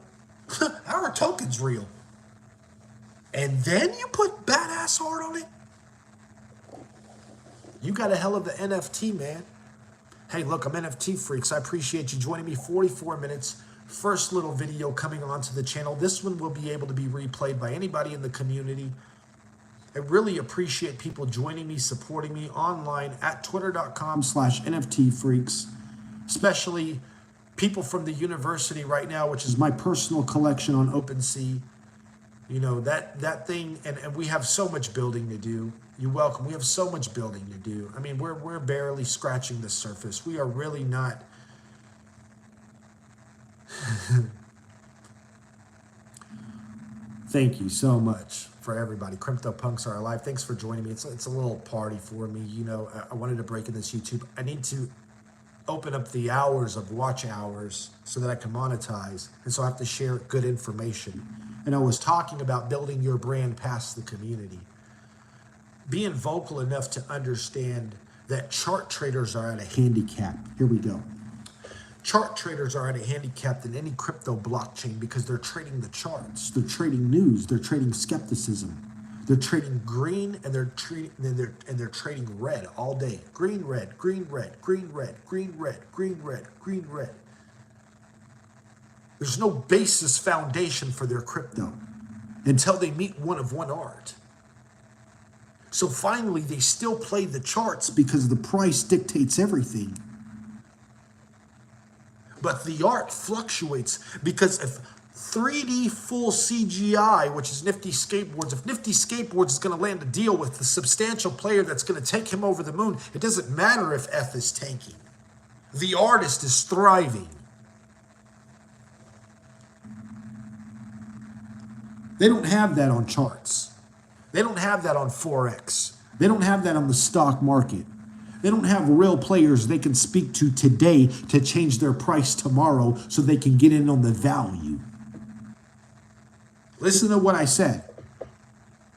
our token's real. And then you put badass art on it. You got a hell of the NFT, man. Hey, look, I'm NFT Freaks. I appreciate you joining me. 44 minutes. First little video coming onto the channel. This one will be able to be replayed by anybody in the community. I really appreciate people joining me, supporting me online at twitter.com/NFT Freaks. Especially people from the university right now, which is my personal collection on OpenSea. You know, that thing, and we have so much building to do. You're welcome. We have so much building to do. I mean, we're barely scratching the surface. We are really not. Thank you so much for everybody. Crypto punks are alive. Thanks for joining me. It's a little party for me. You know, I wanted to break in this YouTube. I need to open up the hours of watch hours so that I can monetize. And so I have to share good information. And I was talking about building your brand past the community. Being vocal enough to understand that chart traders are at a handicap. Here we go. Chart traders are at a handicap in any crypto blockchain because they're trading the charts. They're trading news. They're trading skepticism. They're trading green and they're trading red all day. Green, red, green, red, green, red, green, red, green, red, green, red. There's no basis foundation for their crypto until they meet one of one art. So finally, they still play the charts because the price dictates everything. But the art fluctuates because if 3D full CGI, which is Nifty Skateboards, if Nifty Skateboards is going to land a deal with the substantial player that's going to take him over the moon, it doesn't matter if F is tanking. The artist is thriving. They don't have that on charts. They don't have that on Forex. They don't have that on the stock market. They don't have real players they can speak to today to change their price tomorrow so they can get in on the value. Listen to what I said.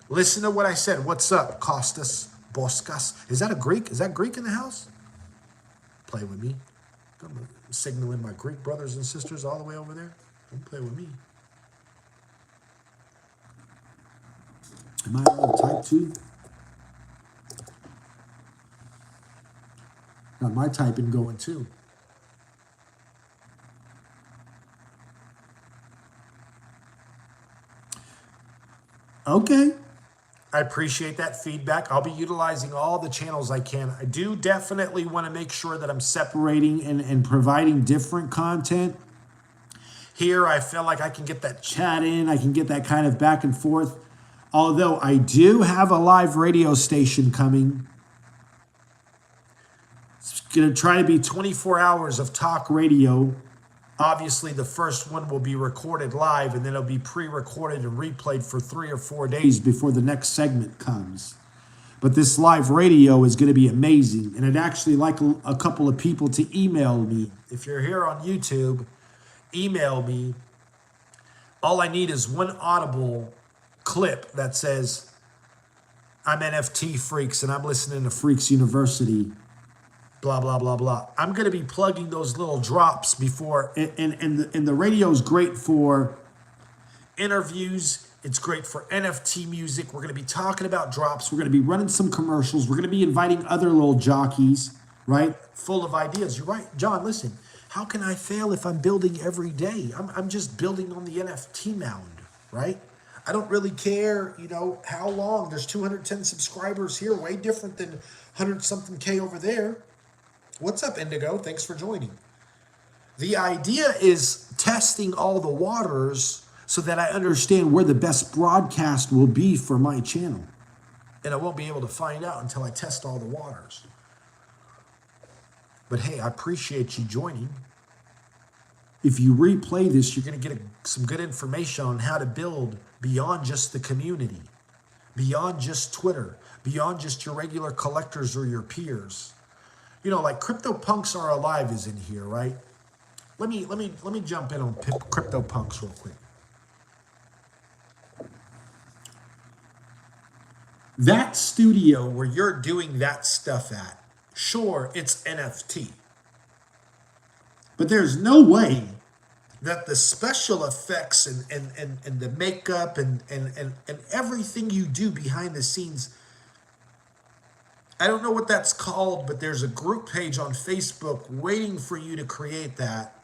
Listen to what I said. What's up, Kostas Boskas? Is that a Greek? Is that Greek in the house? Play with me. I'm signaling my Greek brothers and sisters all the way over there. Don't play with me. Am I on type 2? Got my typing going too. Okay. I appreciate that feedback. I'll be utilizing all the channels I can. I do definitely want to make sure that I'm separating and providing different content. Here, I feel like I can get that chat in. I can get that kind of back and forth. Although I do have a live radio station coming. It's going to try to be 24 hours of talk radio. Obviously, the first one will be recorded live, and then it'll be pre-recorded and replayed for 3 or 4 days before the next segment comes. But this live radio is going to be amazing, and I'd actually like a couple of people to email me. If you're here on YouTube, email me. All I need is one audible clip that says, I'm NFT Freaks, and I'm listening to Freaks University. Blah, blah, blah, blah. I'm going to be plugging those little drops before, and the radio is great for interviews. It's great for NFT music. We're going to be talking about drops. We're going to be running some commercials. We're going to be inviting other little jockeys, right? Full of ideas. You're right. John, listen, how can I fail if I'm building every day? I'm just building on the NFT mound, right? I don't really care, you know, how long. There's 210 subscribers here, way different than 100-something K over there. What's up, Indigo? Thanks for joining. The idea is testing all the waters so that I understand where the best broadcast will be for my channel. And I won't be able to find out until I test all the waters. But hey, I appreciate you joining. If you replay this, you're going to get some good information on how to build beyond just the community, beyond just Twitter, beyond just your regular collectors or your peers. You know, like Crypto Punks Are Alive is in here, right? Let me jump in on Crypto Punks real quick. That studio where you're doing that stuff at, sure, it's NFT. But there's no way that the special effects and the makeup and everything you do behind the scenes, I don't know what that's called, but there's a group page on Facebook waiting for you to create that.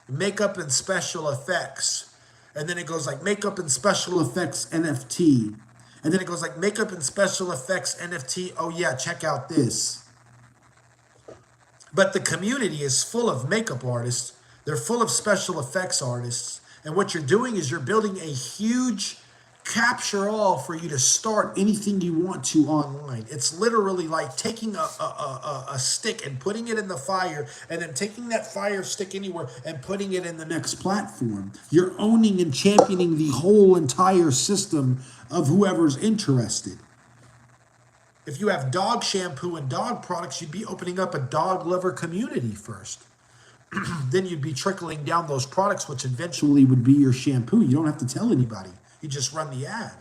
Makeup and special effects. And then it goes like makeup and special effects NFT. And then it goes like makeup and special effects NFT. Oh yeah, check out this. But the community is full of makeup artists. They're full of special effects artists. And what you're doing is you're building a huge capture all for you to start anything you want to online. It's literally like taking a stick and putting it in the fire, and then taking that fire stick anywhere and putting it in the next platform. You're owning and championing the whole entire system of whoever's interested. If you have dog shampoo and dog products, you'd be opening up a dog lover community first. Then you'd be trickling down those products, which eventually would be your shampoo. You don't have to tell anybody. You just run the ad.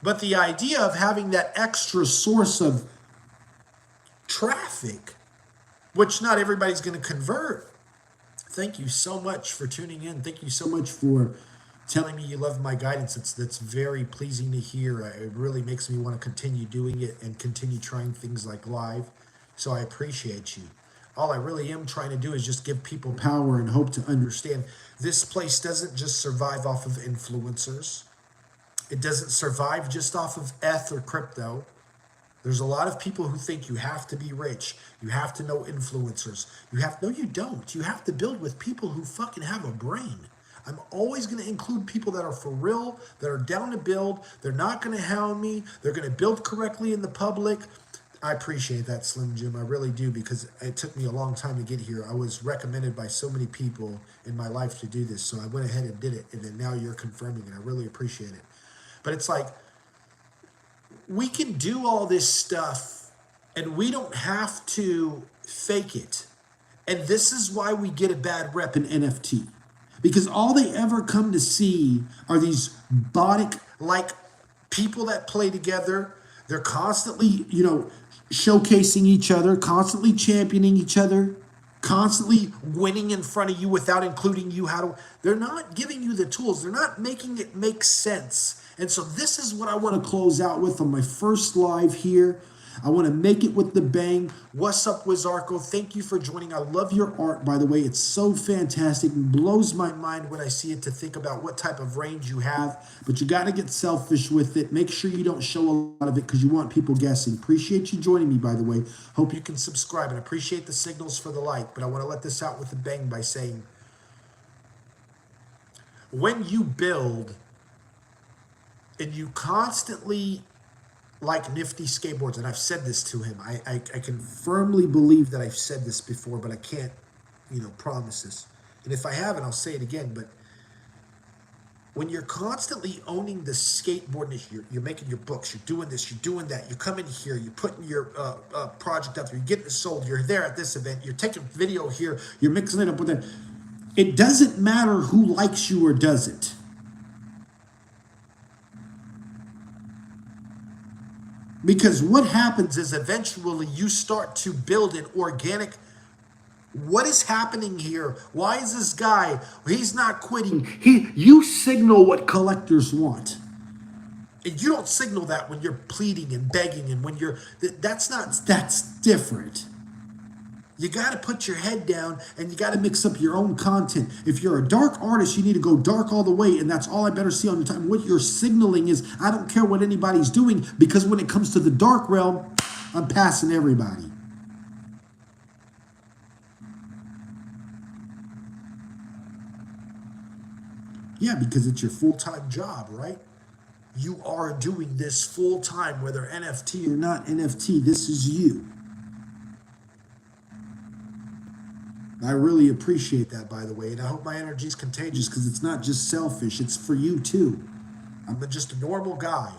But the idea of having that extra source of traffic, which not everybody's going to convert. Thank you so much for tuning in. Thank you so much for telling me you love my guidance. That's very pleasing to hear. It really makes me want to continue doing it and continue trying things like live. So I appreciate you. All I really am trying to do is just give people power and hope to understand this place doesn't just survive off of influencers. It doesn't survive just off of ETH or crypto. There's a lot of people who think you have to be rich. You have to know influencers. No, you don't. You have to build with people who fucking have a brain. I'm always going to include people that are for real, that are down to build. They're not going to hound me. They're going to build correctly in the public. I appreciate that, Slim Jim. I really do, because it took me a long time to get here. I was recommended by so many people in my life to do this, so I went ahead and did it, and then now you're confirming it. I really appreciate it. But it's like, we can do all this stuff, and we don't have to fake it. And this is why we get a bad rep in NFT. Because all they ever come to see are these bot-like people that play together. They're constantly, showcasing each other, constantly championing each other, constantly winning in front of you without including you. They're not giving you the tools. They're not making it make sense. And so this is what I want to close out with on my first live here. I want to make it with the bang. What's up, Wizarco? Thank you for joining. I love your art, by the way. It's so fantastic. It blows my mind when I see it to think about what type of range you have. But you got to get selfish with it. Make sure you don't show a lot of it because you want people guessing. Appreciate you joining me, by the way. Hope you can subscribe, and appreciate the signals for the like. But I want to let this out with a bang by saying, when you build and you constantly like Nifty Skateboards, and I've said this to him. I can firmly believe that I've said this before, but I can't, promise this. And if I haven't, I'll say it again. But when you're constantly owning the skateboard niche, you're making your books, you're doing this, you're doing that, you come in here, you're putting your project out there, you're getting it sold, you're there at this event, you're taking video here, you're mixing it up with that. It doesn't matter who likes you or doesn't. Because what happens is eventually you start to build an organic, what is happening here? Why is this guy, he's not quitting. You signal what collectors want. And you don't signal that when you're pleading and begging, and when that's different. You got to put your head down, and you got to mix up your own content. If you're a dark artist, you need to go dark all the way, and that's all I better see on your time. What you're signaling is, I don't care what anybody's doing, because when it comes to the dark realm, I'm passing everybody. Yeah, because it's your full-time job, right? You are doing this full-time, whether NFT or not NFT. This is you. I really appreciate that, by the way, and I hope my energy is contagious, because it's not just selfish, it's for you too. I'm just a normal guy.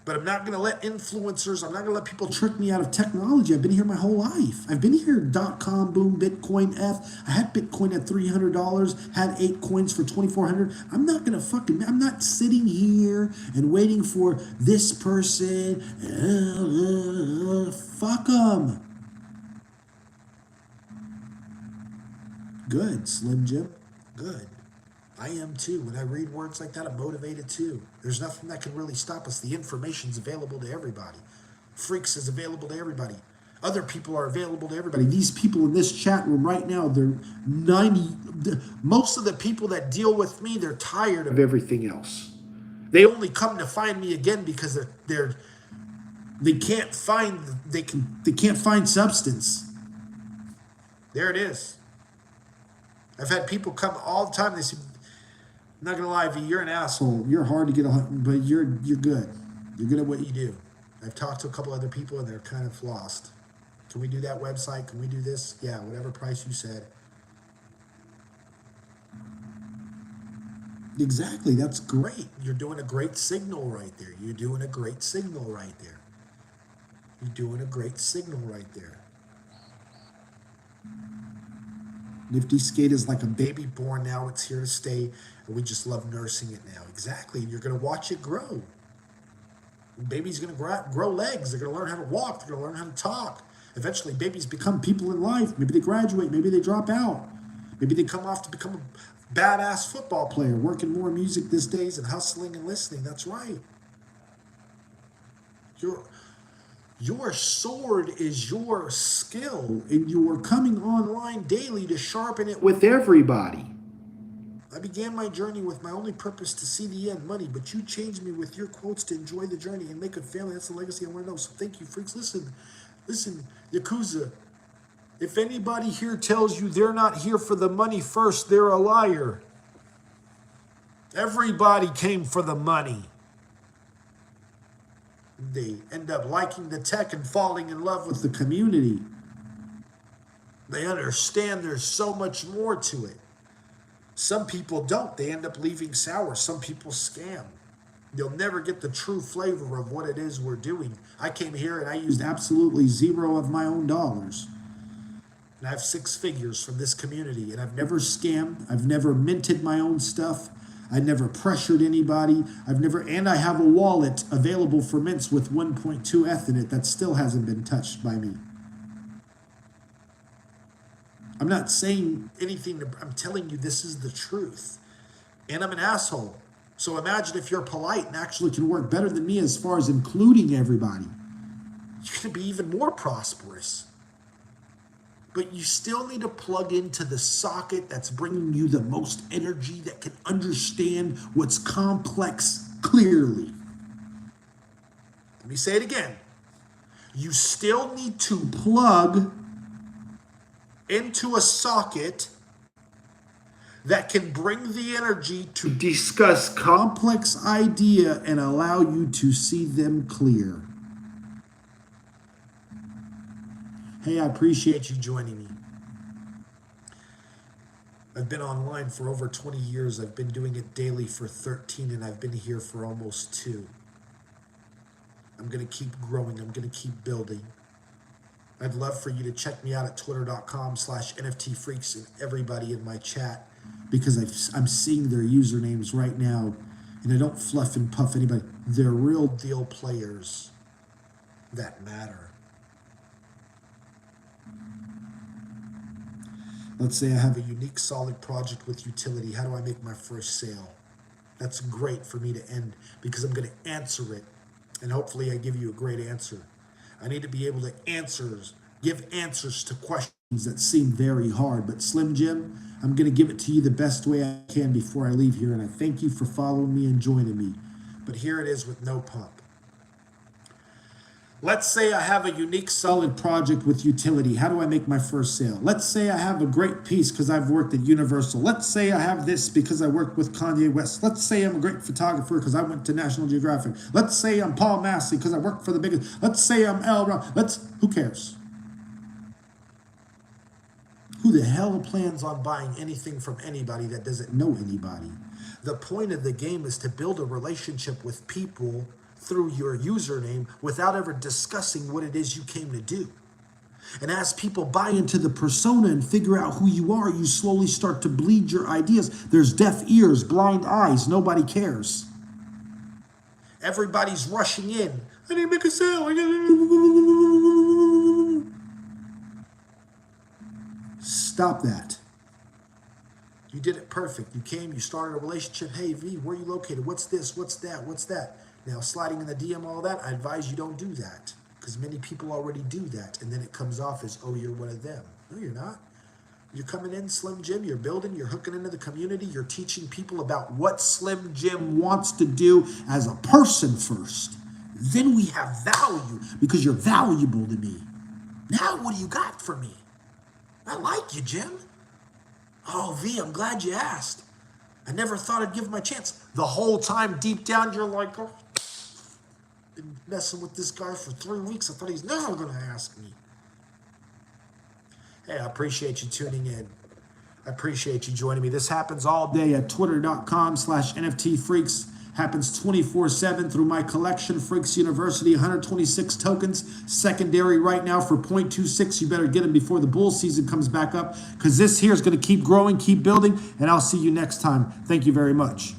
But I'm not going to let influencers, I'm not going to let people trick me out of technology. I've been here my whole life. I've been here, .com, boom, Bitcoin, F. I had Bitcoin at $300, had 8 coins for $2,400. I'm not sitting here and waiting for this person. Fuck them. Good, Slim Jim. Good. I am too. When I read words like that, I'm motivated too. There's nothing that can really stop us. The information's available to everybody. Freaks is available to everybody. Other people are available to everybody. These people in this chat room right now, most of the people that deal with me, they're tired of everything else. They only come to find me again because they can't find substance. There it is. I've had people come all the time. They say, I'm not gonna lie, V, you're an asshole. You're hard to get on, but you're good. You're good at what you do. I've talked to a couple other people and they're kind of lost. Can we do that website? Can we do this? Yeah, whatever price you said. Exactly, that's great. You're doing a great signal right there. You're doing a great signal right there. You're doing a great signal right there. Nifty Skate is like a baby born now. It's here to stay, and we just love nursing it now. Exactly, and you're going to watch it grow. Baby's going to grow legs. They're going to learn how to walk. They're going to learn how to talk. Eventually, babies become people in life. Maybe they graduate. Maybe they drop out. Maybe they come off to become a badass football player, working more music these days and hustling and listening. That's right. Your sword is your skill, and you're coming online daily to sharpen it with everybody. I began my journey with my only purpose to see the end, money, but you changed me with your quotes to enjoy the journey and make a family. That's the legacy I want to know. So thank you, freaks. Listen, Yakuza. If anybody here tells you they're not here for the money first, they're a liar. Everybody came for the money. They end up liking the tech and falling in love with the community. They understand there's so much more to it. Some people don't. They end up leaving sour. Some people scam. You'll never get the true flavor of what it is we're doing. I came here and I used absolutely zero of my own dollars. And I have 6 figures from this community. And I've never scammed. I've never minted my own stuff. I never pressured anybody. And I have a wallet available for mints with 1.2 ETH in it that still hasn't been touched by me. I'm not saying anything, I'm telling you this is the truth. And I'm an asshole. So imagine if you're polite and actually can work better than me as far as including everybody. You're going to be even more prosperous. But you still need to plug into the socket that's bringing you the most energy, that can understand what's complex clearly. Let me say it again. You still need to plug into a socket that can bring the energy to discuss complex idea and allow you to see them clear. Hey, I appreciate you joining me. I've been online for over 20 years. I've been doing it daily for 13, and I've been here for almost 2. I'm going to keep growing. I'm going to keep building. I'd love for you to check me out at twitter.com/NFTfreaks and everybody in my chat, because I'm seeing their usernames right now, and I don't fluff and puff anybody. They're real deal players that matter. Let's say I have a unique, solid project with utility. How do I make my first sale? That's great for me to end, because I'm going to answer it, and hopefully I give you a great answer. I need to be able to give answers to questions that seem very hard. But Slim Jim, I'm going to give it to you the best way I can before I leave here. And I thank you for following me and joining me. But here it is with no pump. Let's say I have a unique, solid project with utility. How do I make my first sale? Let's say I have a great piece because I've worked at Universal. Let's say I have this because I worked with Kanye West. Let's say I'm a great photographer because I went to National Geographic. Let's say I'm Paul Massey because I worked for the biggest. Let's say I'm L. Who cares? Who the hell plans on buying anything from anybody that doesn't know anybody? The point of the game is to build a relationship with people through your username without ever discussing what it is you came to do. And as people buy into the persona and figure out who you are, you slowly start to bleed your ideas. There's deaf ears, blind eyes, nobody cares. Everybody's rushing in. I need to make a sale. Stop that. You did it perfect. You came, you started a relationship. Hey, V, where are you located? What's this? What's that? What's that? Now, sliding in the DM, all that, I advise you don't do that, because many people already do that, and then it comes off as, oh, you're one of them. No, you're not. You're coming in, Slim Jim, you're building, you're hooking into the community, you're teaching people about what Slim Jim wants to do as a person first. Then we have value, because you're valuable to me. Now, what do you got for me? I like you, Jim. Oh, V, I'm glad you asked. I never thought I'd give him my chance. The whole time, deep down, you're like, oh, been messing with this guy for 3 weeks. I thought he's never going to ask me. Hey, I appreciate you tuning in. I appreciate you joining me. This happens all day at twitter.com/NFT Freaks. Happens 24/7 through my collection, Freaks University, 126 tokens, secondary right now for 0.26. You better get them before the bull season comes back up, because this here is going to keep growing, keep building, and I'll see you next time. Thank you very much.